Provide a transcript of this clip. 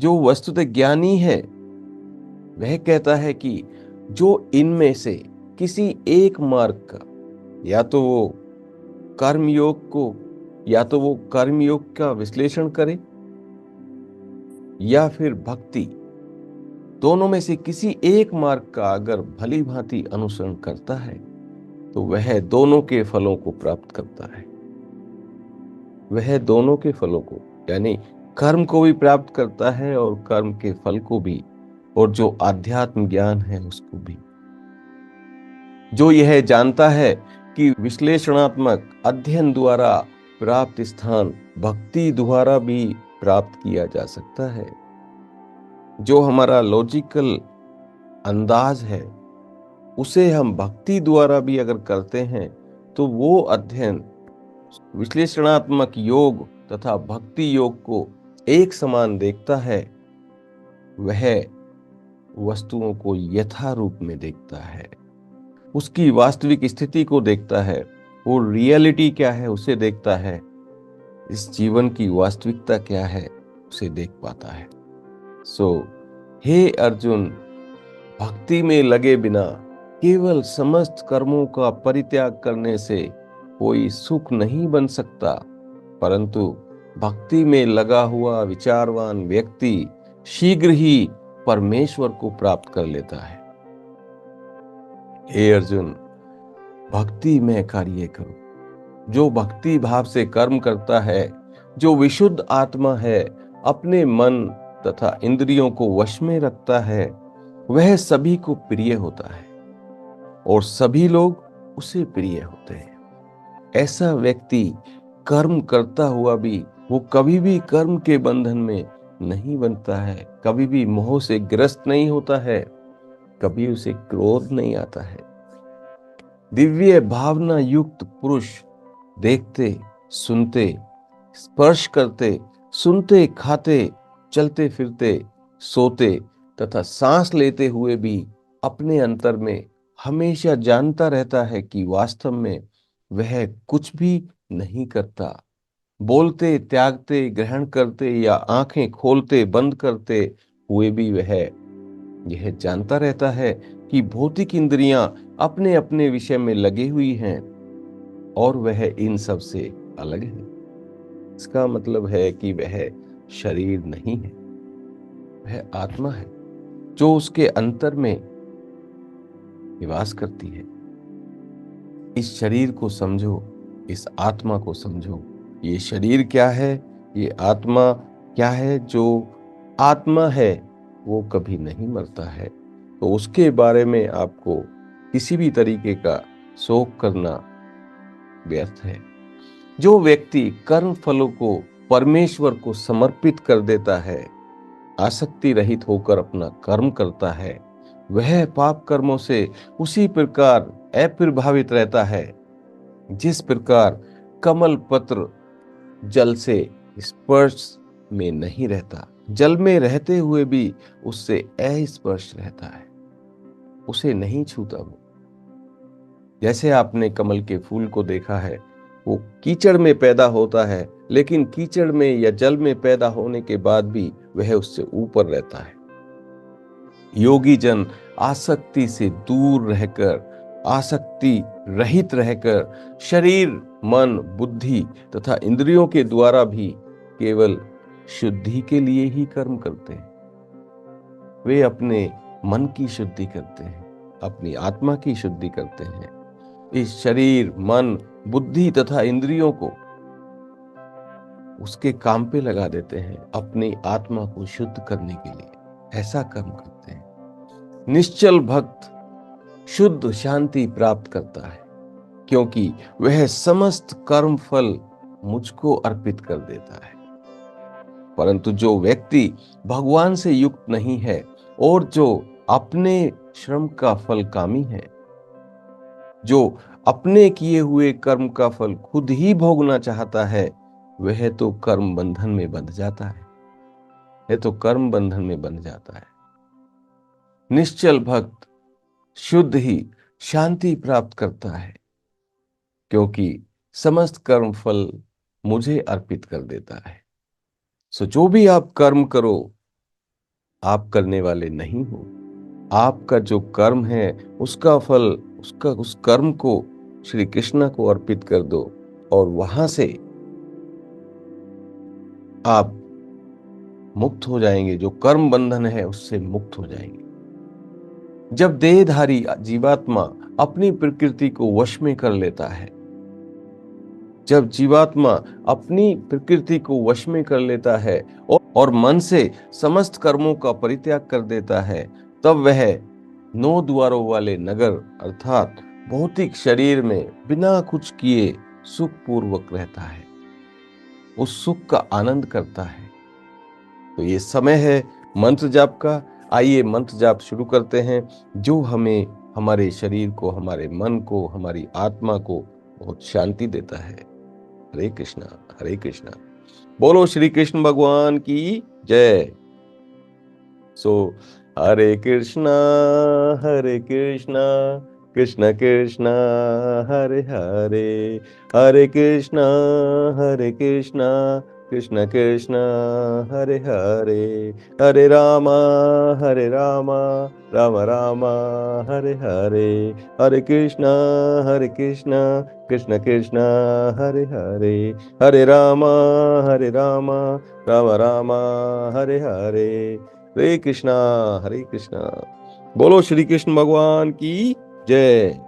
जो वस्तुतः ज्ञानी है वह कहता है कि जो इनमें से किसी एक मार्ग का या तो वो कर्मयोग को या तो वो कर्मयोग का विश्लेषण करे या फिर भक्ति, दोनों में से किसी एक मार्ग का अगर भली भांति अनुसरण करता है तो वह दोनों के फलों को प्राप्त करता है। वह दोनों के फलों को यानी कर्म को भी प्राप्त करता है और कर्म के फल को भी, और जो आध्यात्म ज्ञान है उसको भी। जो यह जानता है कि विश्लेषणात्मक अध्ययन द्वारा प्राप्त स्थान भक्ति द्वारा भी प्राप्त किया जा सकता है। जो हमारा लॉजिकल अंदाज है उसे हम भक्ति द्वारा भी अगर करते हैं तो वो अध्ययन विश्लेषणात्मक योग तथा भक्ति योग को एक समान देखता है। वह वस्तुओं को यथा रूप में देखता है, उसकी वास्तविक स्थिति को देखता है, वो रियलिटी क्या है उसे देखता है, इस जीवन की वास्तविकता क्या है उसे देख पाता है। हे अर्जुन, भक्ति में लगे बिना केवल समस्त कर्मों का परित्याग करने से कोई सुख नहीं बन सकता, परंतु भक्ति में लगा हुआ विचारवान व्यक्ति शीघ्र ही परमेश्वर को प्राप्त कर लेता है। हे अर्जुन, भक्ति में कार्य करो। जो भक्ति भाव से कर्म करता है, जो विशुद्ध आत्मा है, अपने मन तथा इंद्रियों को वश में रखता है, वह सभी को प्रिय होता है और सभी लोग उसे प्रिय होते हैं। ऐसा व्यक्ति कर्म करता हुआ भी वो कभी भी कर्म के बंधन में नहीं बनता है, कभी भी मोह से ग्रस्त नहीं होता है, कभी उसे क्रोध नहीं आता है। दिव्य भावना युक्त पुरुष देखते, सुनते, स्पर्श करते, सुनते, खाते, चलते फिरते, सोते तथा सांस लेते हुए भी अपने अंतर में हमेशा जानता रहता है कि वास्तव में वह कुछ भी नहीं करता। बोलते, त्यागते, ग्रहण करते या आंखें खोलते बंद करते हुए भी वह यह जानता रहता है कि भौतिक इंद्रियां अपने अपने विषय में लगी हुई हैं और वह इन सब से अलग है। इसका मतलब है कि वह शरीर नहीं है, वह आत्मा है जो उसके अंतर में निवास करती है। इस शरीर को समझो, इस आत्मा को समझो। ये शरीर क्या है, ये आत्मा क्या है? जो आत्मा है वो कभी नहीं मरता है, तो उसके बारे में आपको किसी भी तरीके का शोक करना व्यर्थ है। जो व्यक्ति कर्म फलों को परमेश्वर को समर्पित कर देता है, आसक्ति रहित होकर अपना कर्म करता है, वह पाप कर्मों से उसी प्रकार अप्रभावित रहता है जिस प्रकार कमल पत्र जल से स्पर्श में नहीं रहता। जल में रहते हुए भी उससे अस्पर्श रहता है, उसे नहीं छूता वो। जैसे आपने कमल के फूल को देखा है, वो कीचड़ में पैदा होता है, लेकिन कीचड़ में या जल में पैदा होने के बाद भी वह उससे ऊपर रहता है। योगी जन आसक्ति से दूर रहकर, आसक्ति रहित रहकर शरीर, मन, बुद्धि तथा इंद्रियों के द्वारा भी केवल शुद्धि के लिए ही कर्म करते हैं। वे अपने मन की शुद्धि करते हैं, अपनी आत्मा की शुद्धि करते हैं। इस शरीर, मन, बुद्धि तथा इंद्रियों को उसके काम पे लगा देते हैं अपनी आत्मा को शुद्ध करने के लिए। ऐसा कर्म करते हैं। निश्चल भक्त शुद्ध शांति प्राप्त करता है क्योंकि वह समस्त कर्म फल मुझको अर्पित कर देता है। परंतु जो व्यक्ति भगवान से युक्त नहीं है और जो अपने श्रम का फल कामी है, जो अपने किए हुए कर्म का फल खुद ही भोगना चाहता है, वह तो कर्म बंधन में बंध जाता है। यह तो कर्म बंधन में बंध जाता है। निश्चल भक्त शुद्ध ही शांति प्राप्त करता है क्योंकि समस्त कर्म फल मुझे अर्पित कर देता है। सो जो भी आप कर्म करो, आप करने वाले नहीं हो। आपका जो कर्म है उसका फल, उस कर्म को श्री कृष्ण को अर्पित कर दो और वहां से आप मुक्त हो जाएंगे। जो कर्म बंधन है उससे मुक्त हो जाएंगे। जब देहधारी जीवात्मा अपनी प्रकृति को वश में कर लेता है, जब जीवात्मा अपनी प्रकृति को वश में कर लेता है और मन से समस्त कर्मों का परित्याग कर देता है, तब वह 9 द्वारों वाले नगर अर्थात भौतिक शरीर में बिना कुछ किए सुख पूर्वक रहता है, उस सुख का आनंद करता है। तो ये समय है मंत्र जाप का। आइए मंत्र जाप शुरू करते हैं, जो हमें, हमारे शरीर को, हमारे मन को, हमारी आत्मा को बहुत शांति देता है। हरे कृष्णा, हरे कृष्णा। बोलो श्री कृष्ण भगवान की जय। सो हरे कृष्णा, हरे कृष्णा, कृष्ण कृष्ण हरे हरे, हरे कृष्णा, हरे कृष्णा, कृष्ण कृष्ण हरे हरे, हरे रामा, हरे रामा, राम राम हरे हरे, हरे कृष्णा, हरे कृष्णा, कृष्ण कृष्ण हरे हरे, हरे रामा, हरे रामा, राम राम हरे हरे, हरे कृष्णा, हरे कृष्णा। बोलो श्री कृष्ण भगवान की जय।